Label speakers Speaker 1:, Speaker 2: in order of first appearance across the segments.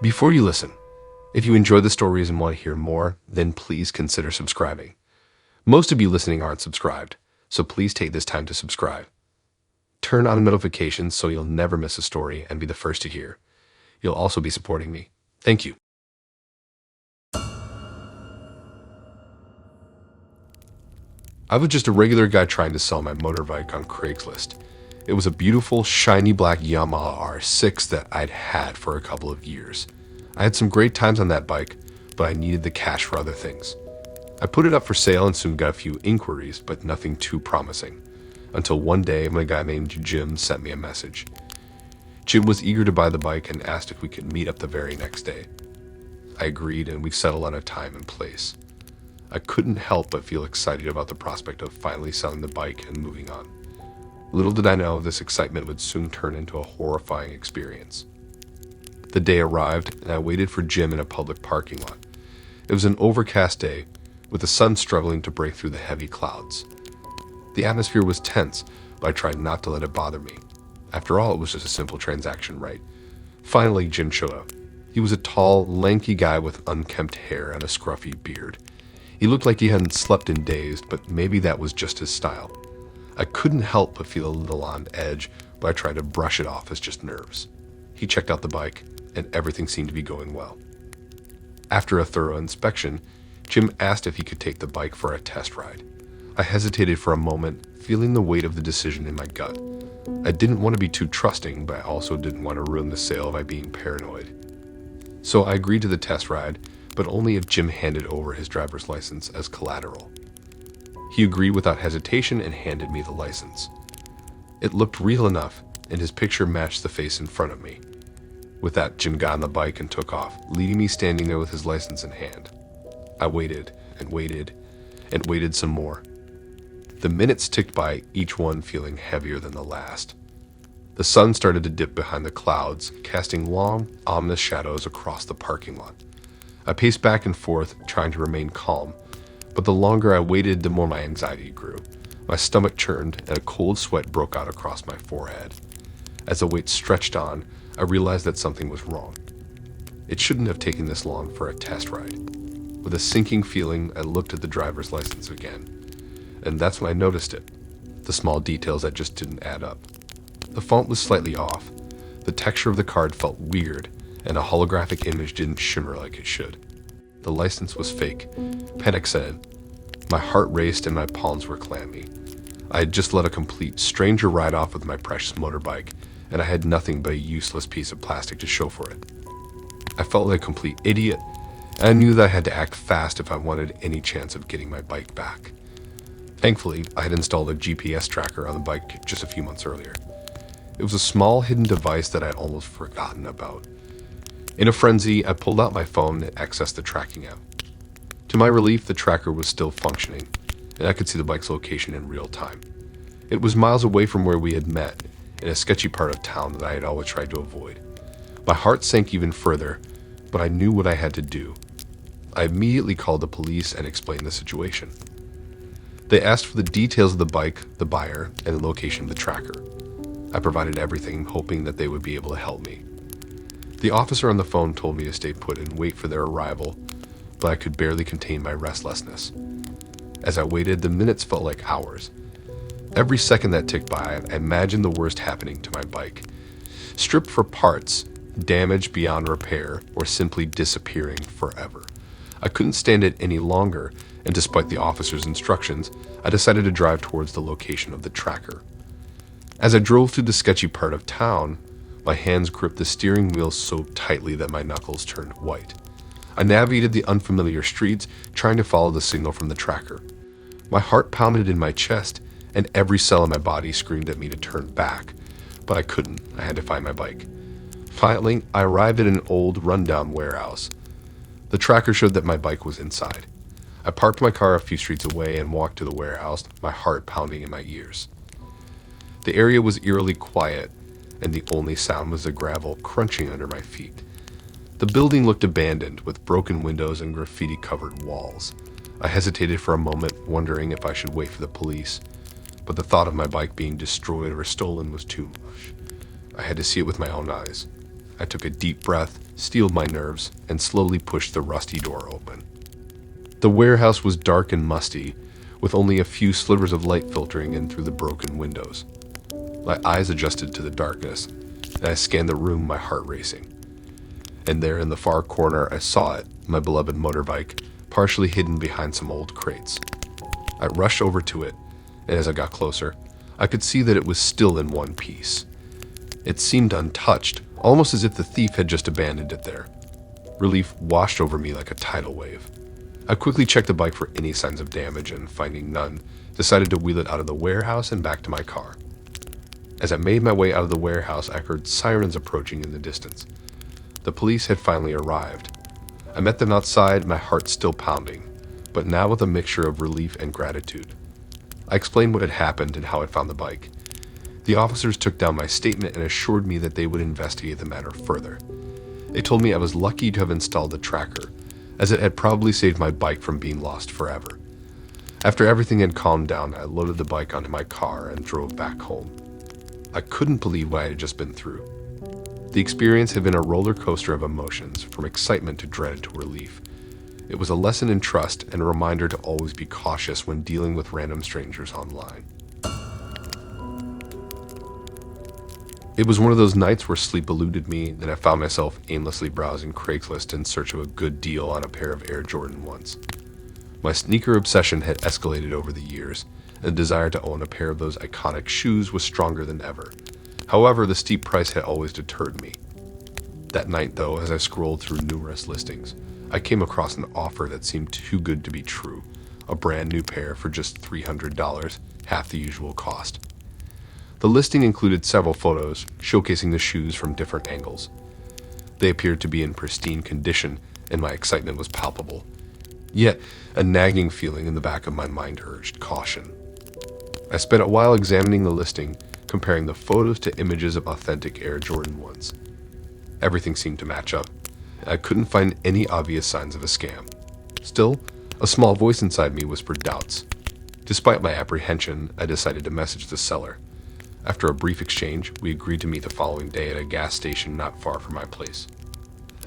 Speaker 1: Before you listen, if you enjoy the stories and want to hear more, then please consider subscribing. Most of you listening aren't subscribed, so please take this time to subscribe. Turn on notifications so you'll never miss a story and be the first to hear. You'll also be supporting me. Thank you. I was just a regular guy trying to sell my motorbike on Craigslist. It was a beautiful, shiny black Yamaha R6 that I'd had for a couple of years. I had some great times on that bike, but I needed the cash for other things. I put it up for sale and soon got a few inquiries, but nothing too promising. Until one day, my guy named Jim sent me a message. Jim was eager to buy the bike and asked if we could meet up the very next day. I agreed and we settled on a time and place. I couldn't help but feel excited about the prospect of finally selling the bike and moving on. Little did I know this excitement would soon turn into a horrifying experience. The day arrived and I waited for Jim in a public parking lot. It was an overcast day, with the sun struggling to break through the heavy clouds. The atmosphere was tense, but I tried not to let it bother me. After all, it was just a simple transaction, right? Finally, Jim showed up. He was a tall, lanky guy with unkempt hair and a scruffy beard. He looked like he hadn't slept in days, but maybe that was just his style. I couldn't help but feel a little on edge, but I tried to brush it off as just nerves. He checked out the bike, and everything seemed to be going well. After a thorough inspection, Jim asked if he could take the bike for a test ride. I hesitated for a moment, feeling the weight of the decision in my gut. I didn't want to be too trusting, but I also didn't want to ruin the sale by being paranoid. So I agreed to the test ride, but only if Jim handed over his driver's license as collateral. He agreed without hesitation and handed me the license. It looked real enough, and his picture matched the face in front of me. With that, Jim got on the bike and took off, leaving me standing there with his license in hand. I waited and waited and waited some more. The minutes ticked by, each one feeling heavier than the last. The sun started to dip behind the clouds, casting long, ominous shadows across the parking lot. I paced back and forth, trying to remain calm, but the longer I waited, the more my anxiety grew. My stomach churned, and a cold sweat broke out across my forehead. As the wait stretched on, I realized that something was wrong. It shouldn't have taken this long for a test ride. With a sinking feeling, I looked at the driver's license again, and that's when I noticed it. The small details that just didn't add up. The font was slightly off, the texture of the card felt weird, and a holographic image didn't shimmer like it should. The license was fake. Panic set in. My heart raced and my palms were clammy. I had just let a complete stranger ride off with my precious motorbike, and I had nothing but a useless piece of plastic to show for it. I felt like a complete idiot, and I knew that I had to act fast if I wanted any chance of getting my bike back. Thankfully, I had installed a GPS tracker on the bike just a few months earlier. It was a small hidden device that I had almost forgotten about. In a frenzy, I pulled out my phone and accessed the tracking app. To my relief, the tracker was still functioning, and I could see the bike's location in real time. It was miles away from where we had met, in a sketchy part of town that I had always tried to avoid. My heart sank even further, but I knew what I had to do. I immediately called the police and explained the situation. They asked for the details of the bike, the buyer, and the location of the tracker. I provided everything, hoping that they would be able to help me. The officer on the phone told me to stay put and wait for their arrival, but I could barely contain my restlessness. As I waited, the minutes felt like hours. Every second that ticked by, I imagined the worst happening to my bike. Stripped for parts, damaged beyond repair, or simply disappearing forever. I couldn't stand it any longer, and despite the officer's instructions, I decided to drive towards the location of the tracker. As I drove through the sketchy part of town, my hands gripped the steering wheel so tightly that my knuckles turned white. I navigated the unfamiliar streets, trying to follow the signal from the tracker. My heart pounded in my chest, and every cell in my body screamed at me to turn back, but I couldn't. I had to find my bike. Finally, I arrived at an old, rundown warehouse. The tracker showed that my bike was inside. I parked my car a few streets away and walked to the warehouse, my heart pounding in my ears. The area was eerily quiet, and the only sound was the gravel crunching under my feet. The building looked abandoned, with broken windows and graffiti-covered walls. I hesitated for a moment, wondering if I should wait for the police, but the thought of my bike being destroyed or stolen was too much. I had to see it with my own eyes. I took a deep breath, steeled my nerves, and slowly pushed the rusty door open. The warehouse was dark and musty, with only a few slivers of light filtering in through the broken windows. My eyes adjusted to the darkness, and I scanned the room, my heart racing. And there in the far corner I saw it, my beloved motorbike, partially hidden behind some old crates. I rushed over to it, and as I got closer, I could see that it was still in one piece. It seemed untouched, almost as if the thief had just abandoned it there. Relief washed over me like a tidal wave. I quickly checked the bike for any signs of damage, and finding none, decided to wheel it out of the warehouse and back to my car. As I made my way out of the warehouse, I heard sirens approaching in the distance. The police had finally arrived. I met them outside, my heart still pounding, but now with a mixture of relief and gratitude. I explained what had happened and how I found the bike. The officers took down my statement and assured me that they would investigate the matter further. They told me I was lucky to have installed the tracker, as it had probably saved my bike from being lost forever. After everything had calmed down, I loaded the bike onto my car and drove back home. I couldn't believe what I had just been through. The experience had been a roller coaster of emotions, from excitement to dread to relief. It was a lesson in trust and a reminder to always be cautious when dealing with random strangers online. It was one of those nights where sleep eluded me, and I found myself aimlessly browsing Craigslist in search of a good deal on a pair of Air Jordan 1s. My sneaker obsession had escalated over the years, and the desire to own a pair of those iconic shoes was stronger than ever. However, the steep price had always deterred me. That night, though, as I scrolled through numerous listings, I came across an offer that seemed too good to be true. A brand new pair for just $300, half the usual cost. The listing included several photos showcasing the shoes from different angles. They appeared to be in pristine condition, and my excitement was palpable. Yet, a nagging feeling in the back of my mind urged caution. I spent a while examining the listing, comparing the photos to images of authentic Air Jordan 1s. Everything seemed to match up. I couldn't find any obvious signs of a scam. Still, a small voice inside me whispered doubts. Despite my apprehension, I decided to message the seller. After a brief exchange, we agreed to meet the following day at a gas station not far from my place.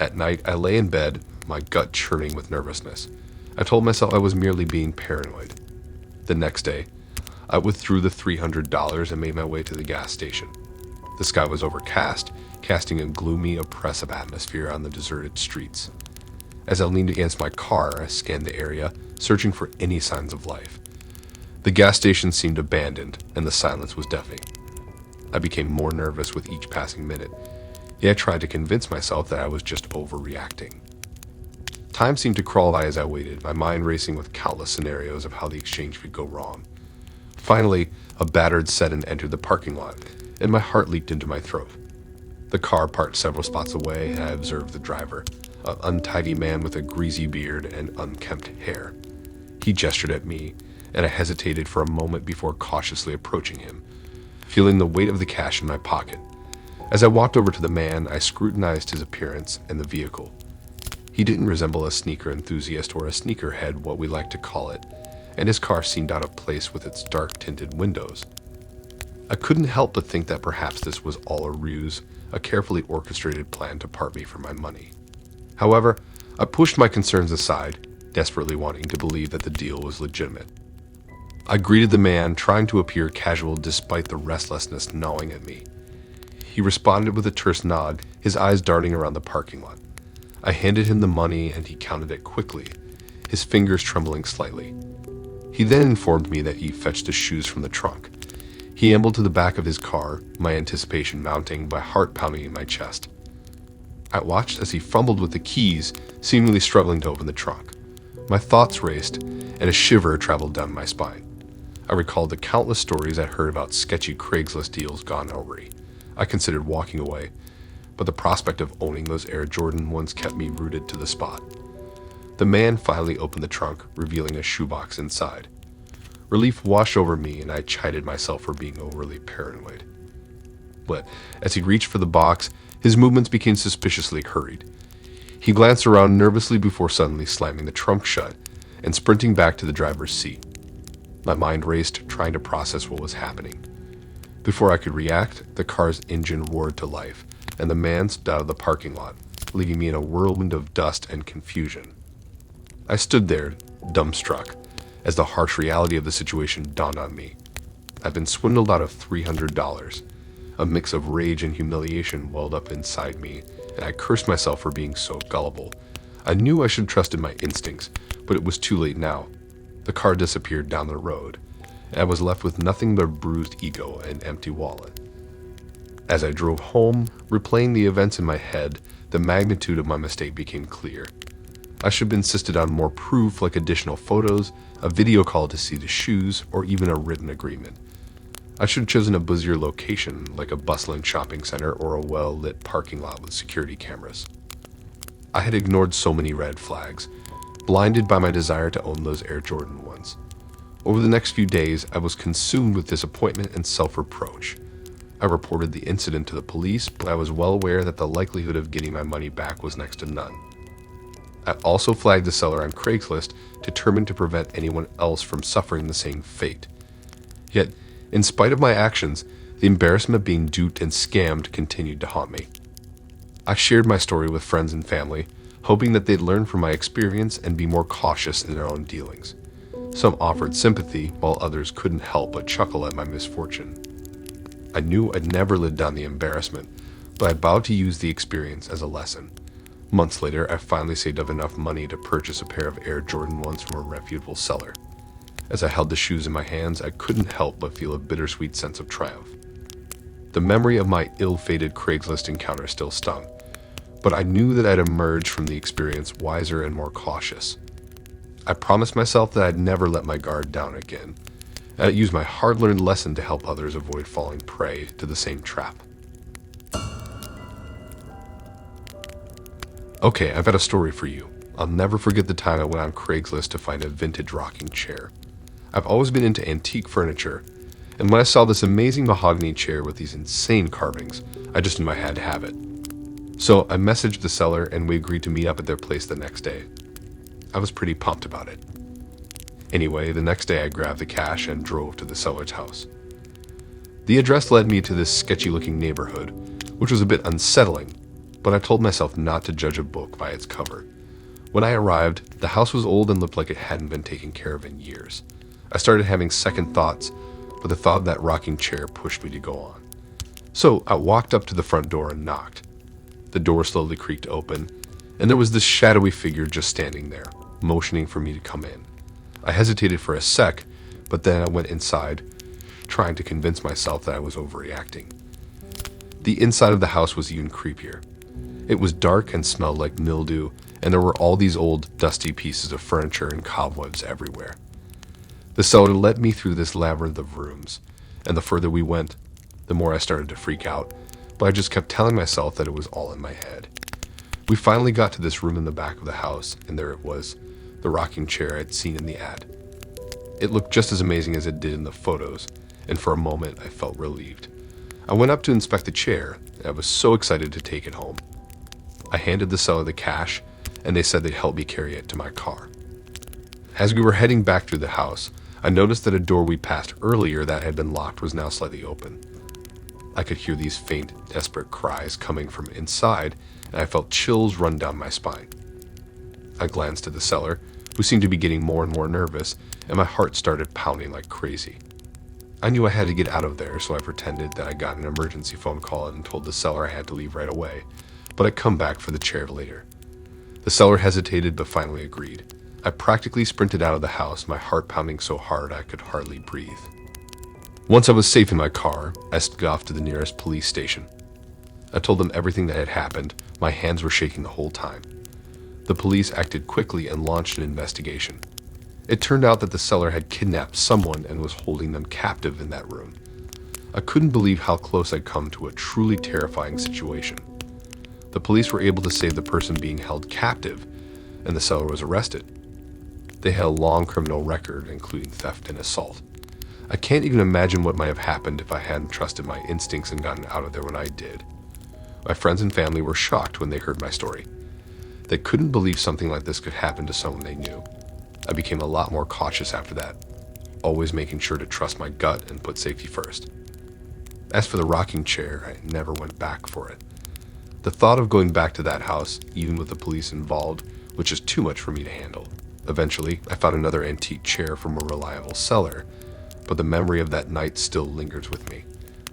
Speaker 1: At night, I lay in bed, my gut churning with nervousness. I told myself I was merely being paranoid. The next day, I withdrew the $300 and made my way to the gas station. The sky was overcast, casting a gloomy, oppressive atmosphere on the deserted streets. As I leaned against my car, I scanned the area, searching for any signs of life. The gas station seemed abandoned, and the silence was deafening. I became more nervous with each passing minute, yet I tried to convince myself that I was just overreacting. Time seemed to crawl by as I waited, my mind racing with countless scenarios of how the exchange could go wrong. Finally, a battered sedan entered the parking lot, and my heart leaped into my throat. The car parked several spots away, and I observed the driver, an untidy man with a greasy beard and unkempt hair. He gestured at me, and I hesitated for a moment before cautiously approaching him, feeling the weight of the cash in my pocket. As I walked over to the man, I scrutinized his appearance and the vehicle. He didn't resemble a sneaker enthusiast or a sneakerhead, what we like to call it, and his car seemed out of place with its dark-tinted windows. I couldn't help but think that perhaps this was all a ruse, a carefully orchestrated plan to part me from my money. However, I pushed my concerns aside, desperately wanting to believe that the deal was legitimate. I greeted the man, trying to appear casual despite the restlessness gnawing at me. He responded with a terse nod, his eyes darting around the parking lot. I handed him the money, and he counted it quickly, his fingers trembling slightly. He then informed me that he fetched the shoes from the trunk. He ambled to the back of his car, my anticipation mounting, my heart pounding in my chest. I watched as he fumbled with the keys, seemingly struggling to open the trunk. My thoughts raced, and a shiver traveled down my spine. I recalled the countless stories I'd heard about sketchy Craigslist deals gone awry. I considered walking away, but the prospect of owning those Air Jordan 1s kept me rooted to the spot. The man finally opened the trunk, revealing a shoebox inside. Relief washed over me, and I chided myself for being overly paranoid. But as he reached for the box, his movements became suspiciously hurried. He glanced around nervously before suddenly slamming the trunk shut and sprinting back to the driver's seat. My mind raced, trying to process what was happening. Before I could react, the car's engine roared to life, and the man stepped out of the parking lot, leaving me in a whirlwind of dust and confusion. I stood there, dumbstruck, as the harsh reality of the situation dawned on me. I'd been swindled out of $300. A mix of rage and humiliation welled up inside me, and I cursed myself for being so gullible. I knew I should have trusted my instincts, but it was too late now. The car disappeared down the road, and I was left with nothing but a bruised ego and empty wallet. As I drove home, replaying the events in my head, the magnitude of my mistake became clear. I should have insisted on more proof, like additional photos, a video call to see the shoes, or even a written agreement. I should have chosen a busier location, like a bustling shopping center or a well-lit parking lot with security cameras. I had ignored so many red flags, blinded by my desire to own those Air Jordan ones. Over the next few days, I was consumed with disappointment and self-reproach. I reported the incident to the police, but I was well aware that the likelihood of getting my money back was next to none. I also flagged the seller on Craigslist, determined to prevent anyone else from suffering the same fate. Yet, in spite of my actions, the embarrassment of being duped and scammed continued to haunt me. I shared my story with friends and family, hoping that they'd learn from my experience and be more cautious in their own dealings. Some offered sympathy, while others couldn't help but chuckle at my misfortune. I knew I'd never live down the embarrassment, but I vowed to use the experience as a lesson. Months later, I finally saved up enough money to purchase a pair of Air Jordan 1s from a reputable seller. As I held the shoes in my hands, I couldn't help but feel a bittersweet sense of triumph. The memory of my ill-fated Craigslist encounter still stung, but I knew that I'd emerged from the experience wiser and more cautious. I promised myself that I'd never let my guard down again, and I'd use my hard-learned lesson to help others avoid falling prey to the same trap. Okay, I've got a story for you. I'll never forget the time I went on Craigslist to find a vintage rocking chair. I've always been into antique furniture, and when I saw this amazing mahogany chair with these insane carvings, I just knew I had to have it. So I messaged the seller and we agreed to meet up at their place the next day. I was pretty pumped about it. Anyway, the next day I grabbed the cash and drove to the seller's house. The address led me to this sketchy-looking neighborhood, which was a bit unsettling, but I told myself not to judge a book by its cover. When I arrived, the house was old and looked like it hadn't been taken care of in years. I started having second thoughts, but the thought of that rocking chair pushed me to go on. So I walked up to the front door and knocked. The door slowly creaked open, and there was this shadowy figure just standing there, motioning for me to come in. I hesitated for a sec, but then I went inside, trying to convince myself that I was overreacting. The inside of the house was even creepier. It was dark and smelled like mildew, and there were all these old, dusty pieces of furniture and cobwebs everywhere. The seller led me through this labyrinth of rooms, and the further we went, the more I started to freak out, but I just kept telling myself that it was all in my head. We finally got to this room in the back of the house, and there it was, the rocking chair I'd seen in the ad. It looked just as amazing as it did in the photos, and for a moment I felt relieved. I went up to inspect the chair, and I was so excited to take it home. I handed the seller the cash, and they said they'd help me carry it to my car. As we were heading back through the house, I noticed that a door we passed earlier that had been locked was now slightly open. I could hear these faint, desperate cries coming from inside, and I felt chills run down my spine. I glanced at the seller, who seemed to be getting more and more nervous, and my heart started pounding like crazy. I knew I had to get out of there, so I pretended that I got an emergency phone call and told the seller I had to leave right away, but I'd come back for the chair later. The seller hesitated but finally agreed. I practically sprinted out of the house, my heart pounding so hard I could hardly breathe. Once I was safe in my car, I got off to the nearest police station. I told them everything that had happened. My hands were shaking the whole time. The police acted quickly and launched an investigation. It turned out that the seller had kidnapped someone and was holding them captive in that room. I couldn't believe how close I'd come to a truly terrifying situation. The police were able to save the person being held captive, and the seller was arrested. They had a long criminal record, including theft and assault. I can't even imagine what might have happened if I hadn't trusted my instincts and gotten out of there when I did. My friends and family were shocked when they heard my story. They couldn't believe something like this could happen to someone they knew. I became a lot more cautious after that, always making sure to trust my gut and put safety first. As for the rocking chair, I never went back for it. The thought of going back to that house, even with the police involved, was just too much for me to handle. Eventually, I found another antique chair from a reliable seller, but the memory of that night still lingers with me.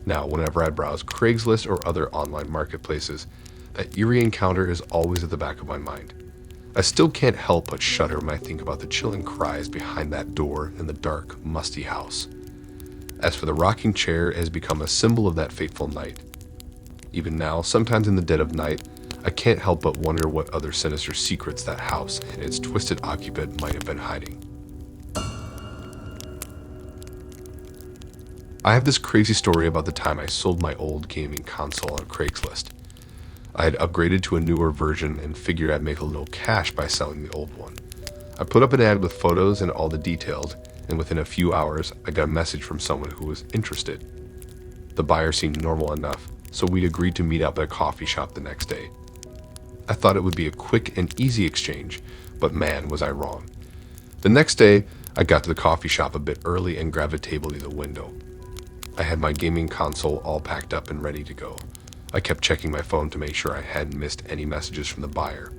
Speaker 1: Now, whenever I browse Craigslist or other online marketplaces, that eerie encounter is always at the back of my mind. I still can't help but shudder when I think about the chilling cries behind that door in the dark, musty house. As for the rocking chair, it has become a symbol of that fateful night. Even now, sometimes in the dead of night, I can't help but wonder what other sinister secrets that house and its twisted occupant might have been hiding. I have this crazy story about the time I sold my old gaming console on Craigslist. I had upgraded to a newer version and figured I'd make a little cash by selling the old one. I put up an ad with photos and all the details, and within a few hours, I got a message from someone who was interested. The buyer seemed normal enough, so we agreed to meet up at a coffee shop the next day. I thought it would be a quick and easy exchange, but man, was I wrong. The next day, I got to the coffee shop a bit early and grabbed a table near the window. I had my gaming console all packed up and ready to go. I kept checking my phone to make sure I hadn't missed any messages from the buyer.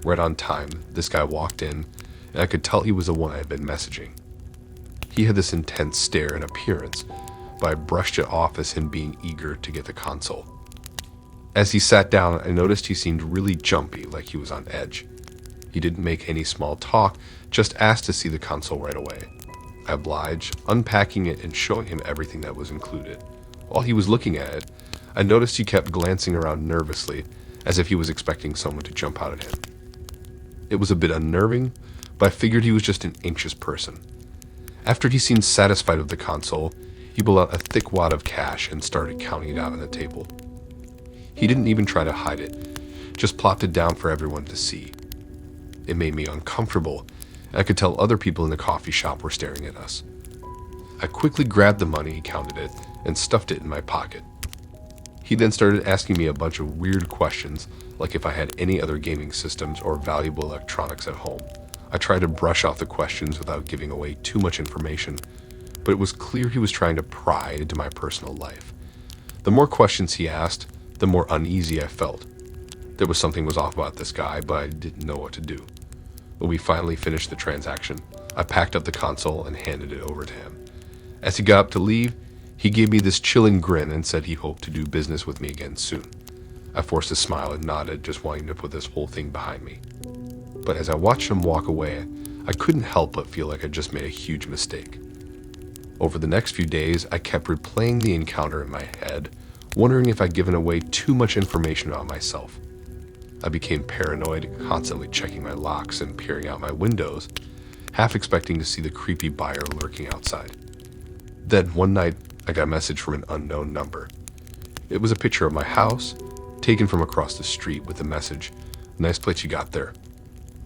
Speaker 1: Right on time, this guy walked in, and I could tell he was the one I had been messaging. He had this intense stare and appearance, but I brushed it off as him being eager to get the console. As he sat down, I noticed he seemed really jumpy, like he was on edge. He didn't make any small talk, just asked to see the console right away. I obliged, unpacking it and showing him everything that was included. While he was looking at it, I noticed he kept glancing around nervously, as if he was expecting someone to jump out at him. It was a bit unnerving, but I figured he was just an anxious person. After he seemed satisfied with the console, he pulled out a thick wad of cash and started counting it out on the table. He didn't even try to hide it, just plopped it down for everyone to see. It made me uncomfortable, and I could tell other people in the coffee shop were staring at us. I quickly grabbed the money, counted it, and stuffed it in my pocket. He then started asking me a bunch of weird questions, like if I had any other gaming systems or valuable electronics at home. I tried to brush off the questions without giving away too much information, but it was clear he was trying to pry into my personal life. The more questions he asked, the more uneasy I felt. There was something was off about this guy, but I didn't know what to do. When we finally finished the transaction, I packed up the console and handed it over to him. As he got up to leave, he gave me this chilling grin and said he hoped to do business with me again soon. I forced a smile and nodded, just wanting to put this whole thing behind me. But as I watched him walk away, I couldn't help but feel like I just made a huge mistake. Over the next few days, I kept replaying the encounter in my head, wondering if I'd given away too much information about myself. I became paranoid, constantly checking my locks and peering out my windows, half expecting to see the creepy buyer lurking outside. Then one night, I got a message from an unknown number. It was a picture of my house, taken from across the street with the message, "Nice place you got there."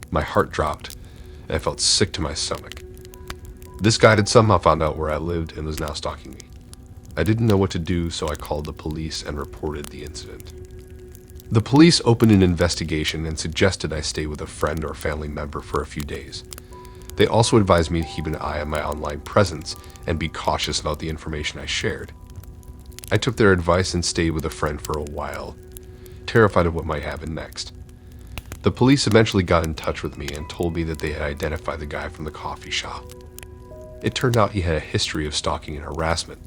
Speaker 1: My heart dropped, and I felt sick to my stomach. This guy had somehow found out where I lived and was now stalking me. I didn't know what to do, so I called the police and reported the incident. The police opened an investigation and suggested I stay with a friend or family member for a few days. They also advised me to keep an eye on my online presence and be cautious about the information I shared. I took their advice and stayed with a friend for a while, terrified of what might happen next. The police eventually got in touch with me and told me that they had identified the guy from the coffee shop. It turned out he had a history of stalking and harassment,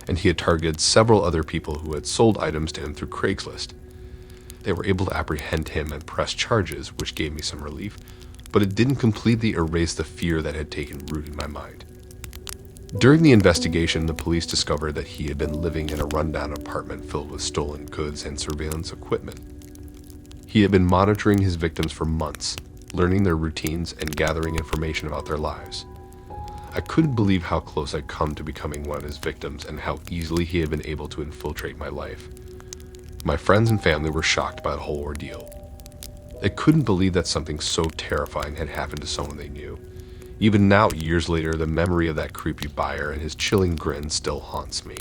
Speaker 1: and he had targeted several other people who had sold items to him through Craigslist. They were able to apprehend him and press charges, which gave me some relief, but it didn't completely erase the fear that had taken root in my mind. During the investigation, the police discovered that he had been living in a rundown apartment filled with stolen goods and surveillance equipment. He had been monitoring his victims for months, learning their routines and gathering information about their lives. I couldn't believe how close I'd come to becoming one of his victims and how easily he had been able to infiltrate my life. My friends and family were shocked by the whole ordeal. They couldn't believe that something so terrifying had happened to someone they knew. Even now, years later, the memory of that creepy buyer and his chilling grin still haunts me.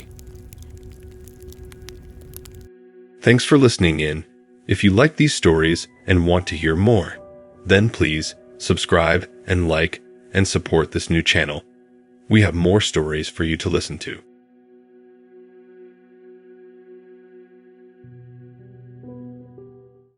Speaker 1: Thanks for listening in. If you like these stories and want to hear more, then please subscribe and like and support this new channel. We have more stories for you to listen to.